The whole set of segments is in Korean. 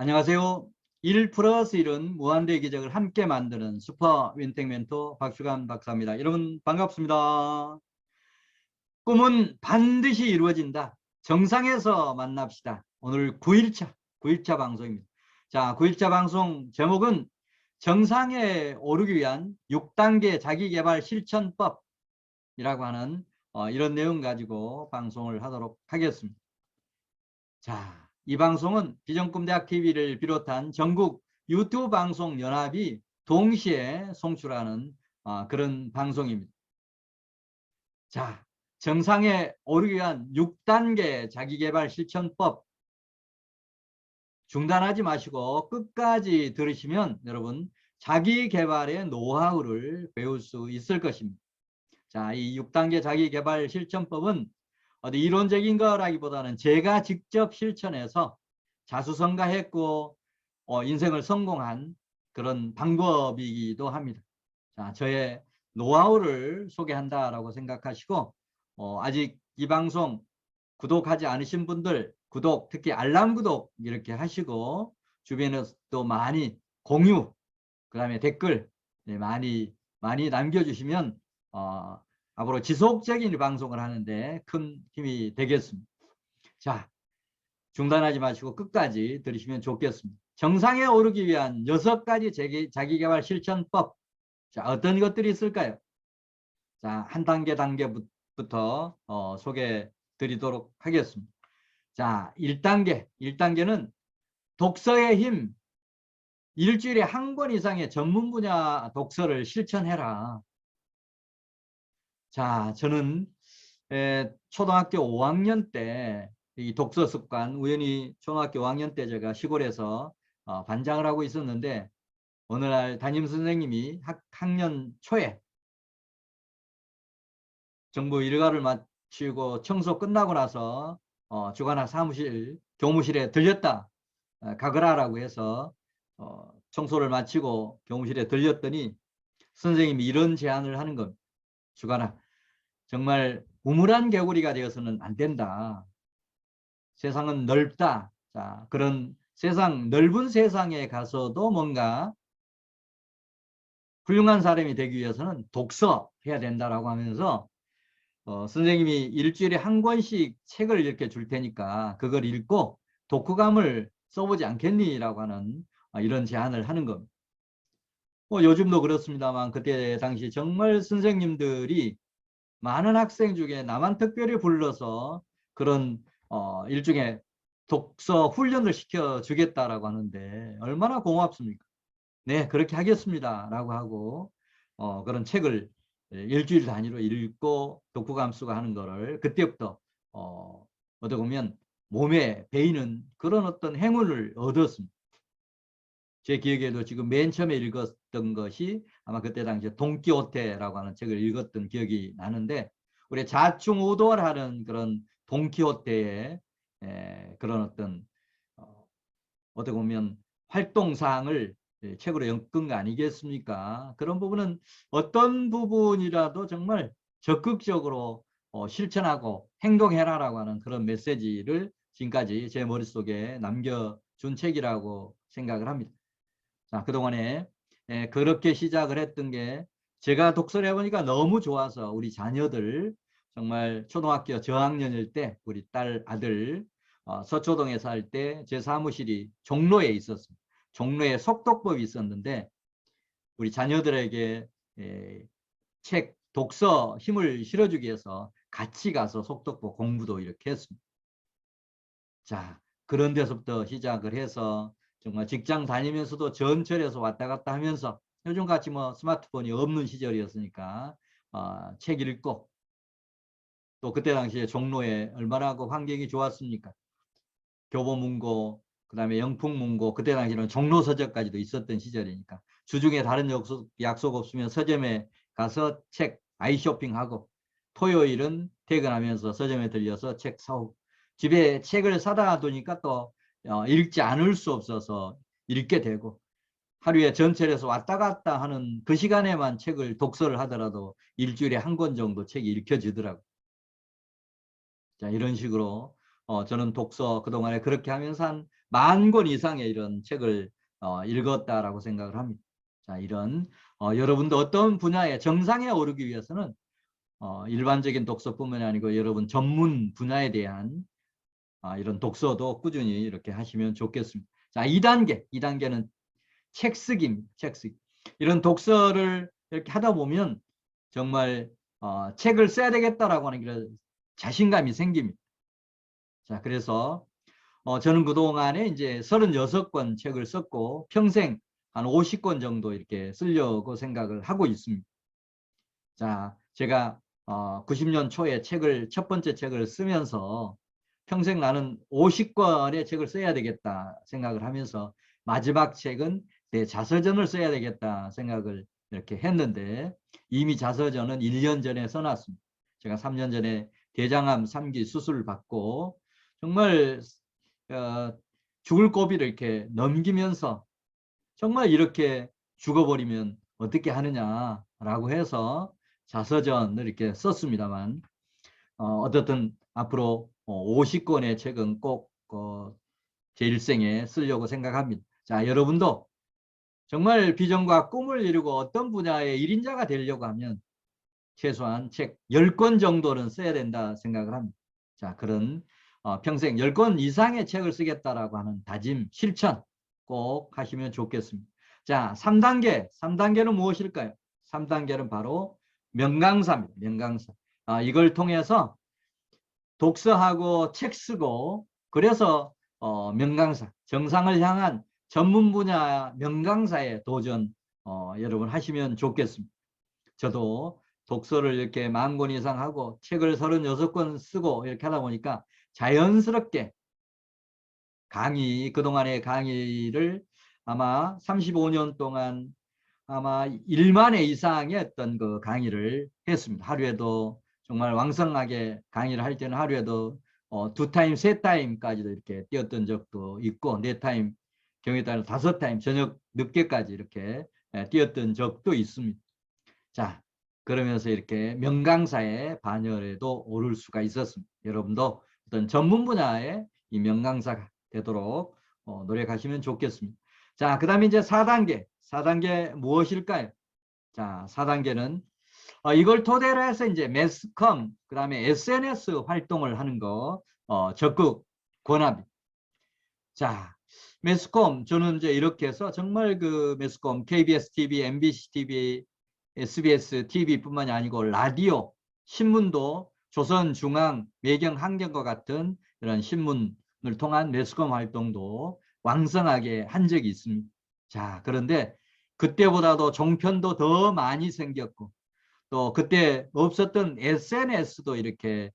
안녕하세요. 1 플러스 1은 무한대의 기적을 함께 만드는 슈퍼 윈택 멘토 박슈감 박사입니다. 여러분 반갑습니다. 꿈은 반드시 이루어진다. 정상에서 만납시다. 오늘 9일차 방송입니다. 자, 9일차 방송 제목은 정상에 오르기 위한 6단계 자기계발 실천법이라고 하는 이런 내용 가지고 방송을 하도록 하겠습니다. 자, 이 방송은 비전꿈대학 TV를 비롯한 전국 유튜브 방송 연합이 동시에 송출하는 그런 방송입니다. 자, 정상에 오르기 위한 6단계 자기계발 실천법 중단하지 마시고 끝까지 들으시면 여러분 자기계발의 노하우를 배울 수 있을 것입니다. 자, 이 6단계 자기계발 실천법은 어디 이론적인 거라기보다는 제가 직접 실천해서 자수성가했고 인생을 성공한 그런 방법이기도 합니다. 자, 저의 노하우를 소개한다라고 생각하시고 아직 이 방송 구독하지 않으신 분들 구독, 특히 알람 구독 이렇게 하시고 주변에서도 많이 공유, 그 다음에 댓글 많이 남겨주시면 앞으로 지속적인 방송을 하는데 큰 힘이 되겠습니다. 자, 중단하지 마시고 끝까지 들으시면 좋겠습니다. 정상에 오르기 위한 6가지 자기계발 실천법. 자, 어떤 것들이 있을까요? 자, 한 단계부터 소개해 드리도록 하겠습니다. 자, 1단계는 독서의 힘. 일주일에 한 권 이상의 전문 분야 독서를 실천해라. 자, 저는 초등학교 5학년 때 이 독서 습관, 우연히 초등학교 5학년 때 제가 시골에서 반장을 하고 있었는데 어느 날 담임 선생님이 학년 초에 정부 일과를 마치고 청소 끝나고 나서 주관학 사무실, 교무실에 들렸다. 가거라라고 해서 청소를 마치고 교무실에 들렸더니 선생님이 이런 제안을 하는 겁니다. 주관아, 정말 우물한 개구리가 되어서는 안 된다. 세상은 넓다. 자, 그런 넓은 세상에 가서도 뭔가 훌륭한 사람이 되기 위해서는 독서해야 된다라고 하면서 선생님이 일주일에 한 권씩 책을 이렇게 줄 테니까 그걸 읽고 독후감을 써보지 않겠니라고 하는 이런 제안을 하는 겁니다. 요즘도 그렇습니다만 그때 당시 정말 선생님들이 많은 학생 중에 나만 특별히 불러서 그런 일종의 독서 훈련을 시켜주겠다라고 하는데 얼마나 고맙습니까? 네, 그렇게 하겠습니다. 라고 하고 그런 책을 일주일 단위로 읽고 독후감수가 하는 거를 그때부터 어떻게 보면 몸에 배이는 그런 어떤 행운을 얻었습니다. 제 기억에도 지금 맨 처음에 읽었던 것이 아마 그때 당시에 돈키호테라고 하는 책을 읽었던 기억이 나는데 우리 자충우돌하는 그런 돈키호테의 그런 어떤 어떻게 보면 활동사항을 책으로 엮은 거 아니겠습니까? 그런 부분은 어떤 부분이라도 정말 적극적으로 실천하고 행동해라라고 하는 그런 메시지를 지금까지 제 머릿속에 남겨준 책이라고 생각을 합니다. 자, 그동안에 그렇게 시작을 했던 게 제가 독서를 해보니까 너무 좋아서 우리 자녀들 정말 초등학교 저학년일 때 우리 딸 아들 서초동에 살 때 제 사무실이 종로에 있었습니다. 종로에 속독법이 있었는데 우리 자녀들에게 책 독서 힘을 실어주기 위해서 같이 가서 속독법 공부도 이렇게 했습니다. 자, 그런 데서부터 시작을 해서 정말 직장 다니면서도 전철에서 왔다 갔다 하면서 요즘같이 뭐 스마트폰이 없는 시절이었으니까 책 읽고 또 그때 당시에 종로에 얼마나 그 환경이 좋았습니까? 교보문고, 그 다음에 영풍문고, 그때 당시에는 종로서적까지도 있었던 시절이니까 주중에 다른 약속 없으면 서점에 가서 책 아이쇼핑하고 토요일은 퇴근하면서 서점에 들려서 책 사오고 집에 책을 사다 두니까 또 읽지 않을 수 없어서 읽게 되고 하루에 전철에서 왔다 갔다 하는 그 시간에만 책을 독서를 하더라도 일주일에 한 권 정도 책이 읽혀지더라고요. 자, 이런 식으로 저는 독서 그동안에 그렇게 하면서 한 10,000권 이상의 이런 책을 읽었다라고 생각을 합니다. 자, 이런 여러분도 어떤 분야에 정상에 오르기 위해서는 일반적인 독서뿐만이 아니고 여러분 전문 분야에 대한 이런 독서도 꾸준히 이렇게 하시면 좋겠습니다. 자, 2단계는 책 쓰기입니다. 책 쓰기. 이런 독서를 이렇게 하다 보면 정말 책을 써야 되겠다라고 하는 게 자신감이 생깁니다. 자, 그래서 저는 그동안에 이제 36권 책을 썼고 평생 한 50권 정도 이렇게 쓰려고 생각을 하고 있습니다. 자, 제가 90년 초에 첫 번째 책을 쓰면서 평생 나는 50권의 책을 써야 되겠다 생각을 하면서 마지막 책은 내 자서전을 써야 되겠다 생각을 이렇게 했는데 이미 자서전은 1년 전에 써놨습니다. 제가 3년 전에 대장암 3기 수술을 받고 정말 죽을 고비를 이렇게 넘기면서 정말 이렇게 죽어버리면 어떻게 하느냐라고 해서 자서전을 이렇게 썼습니다만 어떻든 앞으로 50권의 책은 꼭 제 일생에 쓰려고 생각합니다. 자, 여러분도 정말 비전과 꿈을 이루고 어떤 분야의 1인자가 되려고 하면 최소한 책 10권 정도는 써야 된다 생각을 합니다. 자, 그런 평생 10권 이상의 책을 쓰겠다라고 하는 다짐, 실천 꼭 하시면 좋겠습니다. 자, 3단계는 무엇일까요? 3단계는 바로 명강사입니다. 명강사. 이걸 통해서 독서하고 책 쓰고 그래서 명강사, 정상을 향한 전문 분야 명강사에 도전 여러분 하시면 좋겠습니다. 저도 독서를 이렇게 10,000권 이상 하고 책을 36권 쓰고 이렇게 하다 보니까 자연스럽게 그동안의 강의를 아마 35년 동안 아마 1만 회 이상의 어떤 그 강의를 했습니다. 하루에도 정말 왕성하게 강의를 할 때는 하루에도 2타임, 3타임까지도 이렇게 뛰었던 적도 있고 4타임, 경우에 따라 5타임, 저녁 늦게까지 이렇게 뛰었던 적도 있습니다. 자, 그러면서 이렇게 명강사의 반열에도 오를 수가 있었습니다. 여러분도 어떤 전문 분야의 이 명강사가 되도록 노력하시면 좋겠습니다. 자, 그 다음에 이제 4단계 무엇일까요? 자, 4단계는 이걸 토대로 해서 이제 매스컴, 그 다음에 SNS 활동을 하는 거 적극 권합니다. 자, 매스컴 저는 이제 이렇게 해서 정말 그 매스컴 KBS TV, MBC TV, SBS TV뿐만이 아니고 라디오, 신문도 조선중앙, 매경, 한경과 같은 이런 신문을 통한 매스컴 활동도 왕성하게 한 적이 있습니다. 자, 그런데 그때보다도 종편도 더 많이 생겼고 또 그때 없었던 SNS도 이렇게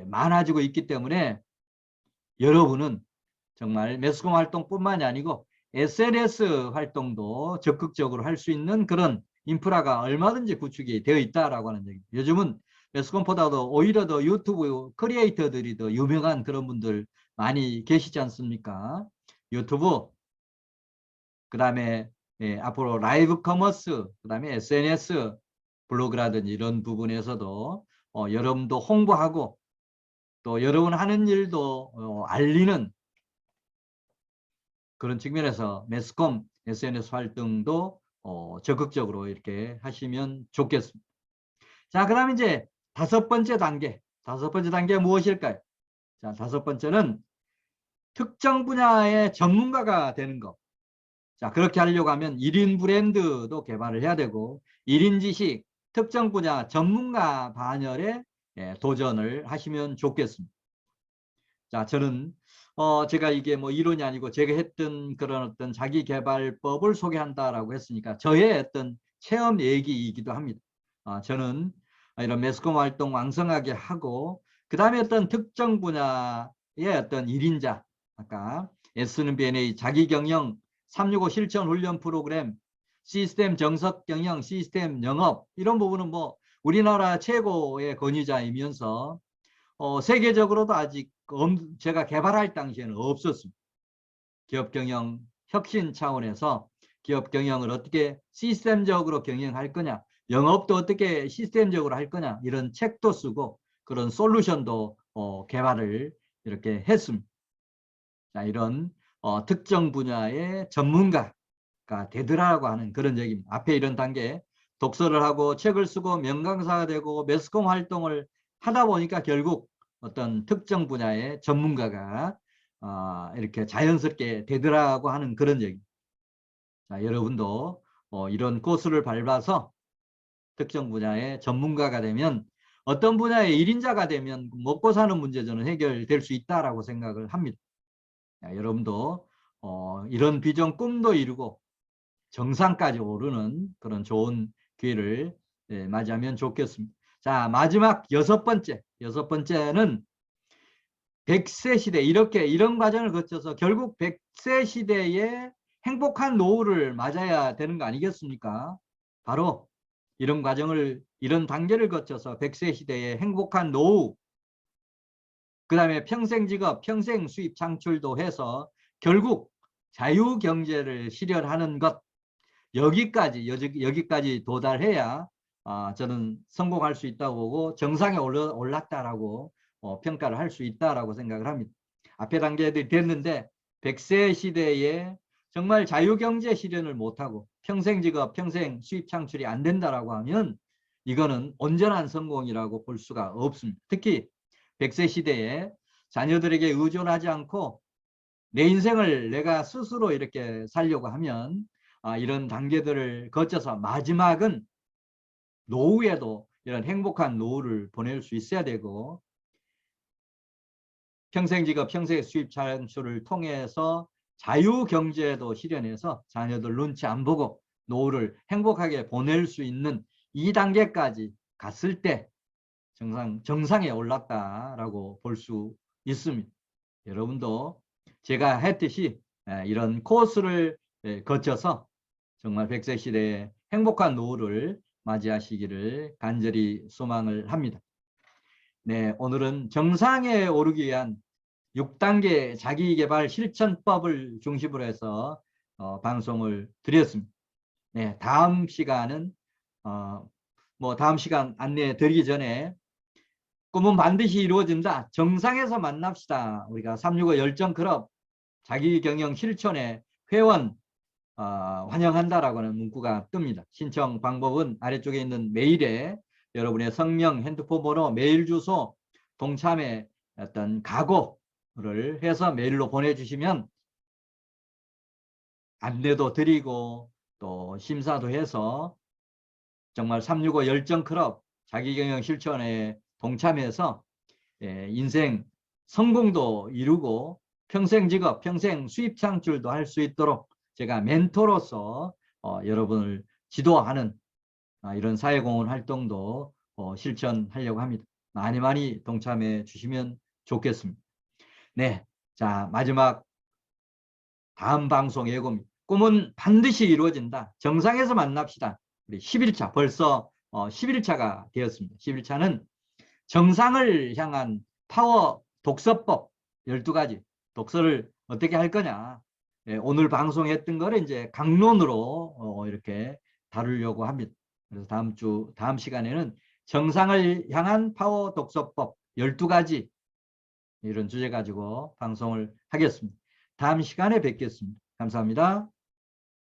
많아지고 있기 때문에 여러분은 정말 매스컴 활동뿐만이 아니고 SNS 활동도 적극적으로 할 수 있는 그런 인프라가 얼마든지 구축이 되어 있다라고 하는 얘기입니다. 요즘은 매스컴보다도 오히려 더 유튜브 크리에이터들이 더 유명한 그런 분들 많이 계시지 않습니까? 유튜브, 그 다음에 앞으로 라이브 커머스, 그 다음에 SNS, 블로그라든지 이런 부분에서도 여러분도 홍보하고 또 여러분 하는 일도 알리는 그런 측면에서 매스컴, SNS 활동도 적극적으로 이렇게 하시면 좋겠습니다. 자, 그 다음에 이제 다섯 번째 단계 무엇일까요? 자, 5번째는 특정 분야의 전문가가 되는 것. 자, 그렇게 하려고 하면 1인 브랜드도 개발을 해야 되고 1인 지식, 특정 분야 전문가 반열에 도전을 하시면 좋겠습니다. 자, 저는 제가 이게 뭐 이론이 아니고 제가 했던 그런 어떤 자기개발법을 소개한다라고 했으니까 저의 어떤 체험 얘기이기도 합니다. 저는 이런 매스컴 활동 왕성하게 하고 그 다음에 어떤 특정 분야의 어떤 1인자, 아까 S&B&A 자기경영 365 실천 훈련 프로그램, 시스템 정석 경영, 시스템 영업 이런 부분은 뭐 우리나라 최고의 권위자이면서 세계적으로도 아직 제가 개발할 당시에는 없었습니다. 기업 경영 혁신 차원에서 기업 경영을 어떻게 시스템적으로 경영할 거냐, 영업도 어떻게 시스템적으로 할 거냐 이런 책도 쓰고 그런 솔루션도 개발을 이렇게 했습니다. 자, 이런 특정 분야의 전문가가 되더라고 하는 그런 얘기입니다. 앞에 이런 단계 독서를 하고 책을 쓰고 명강사가 되고 매스컴 활동을 하다 보니까 결국 어떤 특정 분야의 전문가가 이렇게 자연스럽게 되더라고 하는 그런 얘기. 자, 여러분도 이런 코스를 밟아서 특정 분야의 전문가가 되면 어떤 분야의 1인자가 되면 먹고 사는 문제 저는 해결될 수 있다라고 생각을 합니다. 자, 여러분도 이런 비전 꿈도 이루고 정상까지 오르는 그런 좋은 기회를 맞이하면 좋겠습니다. 자, 마지막 여섯 번째는 100세 시대 이런 과정을 거쳐서 결국 100세 시대에 행복한 노후를 맞아야 되는 거 아니겠습니까? 바로 이런 과정을 이런 단계를 거쳐서 100세 시대의 행복한 노후, 그 다음에 평생 직업, 평생 수입 창출도 해서 결국 자유경제를 실현하는 것, 여기까지 도달해야 저는 성공할 수 있다고 보고 정상에 올랐다라고 평가를 할 수 있다라고 생각을 합니다. 앞에 단계들이 됐는데 100세 시대에 정말 자유경제 실현을 못하고 평생 직업, 평생 수입 창출이 안 된다라고 하면 이거는 온전한 성공이라고 볼 수가 없습니다. 특히 100세 시대에 자녀들에게 의존하지 않고 내 인생을 내가 스스로 이렇게 살려고 하면 이런 단계들을 거쳐서 마지막은 노후에도 이런 행복한 노후를 보낼 수 있어야 되고 평생 직업, 평생 수입 창출을 통해서 자유경제도 실현해서 자녀들 눈치 안 보고 노후를 행복하게 보낼 수 있는 2단계까지 갔을 때 정상에 올랐다라고 볼 수 있습니다. 여러분도 제가 했듯이 이런 코스를 거쳐서 정말 100세 시대의 행복한 노후를 맞이하시기를 간절히 소망을 합니다. 네, 오늘은 정상에 오르기 위한 6단계 자기계발 실천법을 중심으로 해서 방송을 드렸습니다. 네, 다음 시간은 다음 시간 안내해 드리기 전에 꿈은 반드시 이루어진다. 정상에서 만납시다. 우리가 365 열정클럽 자기경영 실천의 회원 환영한다라고 하는 문구가 뜹니다. 신청 방법은 아래쪽에 있는 메일에 여러분의 성명, 핸드폰 번호, 메일 주소, 동참의 어떤 각오를 해서 메일로 보내주시면 안내도 드리고 또 심사도 해서 정말 365 열정클럽 자기경영 실천에 동참해서 인생 성공도 이루고 평생 직업, 평생 수입 창출도 할 수 있도록 제가 멘토로서 여러분을 지도하는 이런 사회공헌 활동도 실천하려고 합니다. 많이 동참해 주시면 좋겠습니다. 네, 자 마지막 다음 방송 예고입니다. 꿈은 반드시 이루어진다. 정상에서 만납시다. 우리 11차 벌써 11차가 되었습니다. 11차는 정상을 향한 파워 독서법 12가지 독서를 어떻게 할 거냐. 오늘 방송했던 거를 이제 강론으로 이렇게 다루려고 합니다. 그래서 다음 시간에는 정상을 향한 파워 독서법 12가지 이런 주제 가지고 방송을 하겠습니다. 다음 시간에 뵙겠습니다. 감사합니다.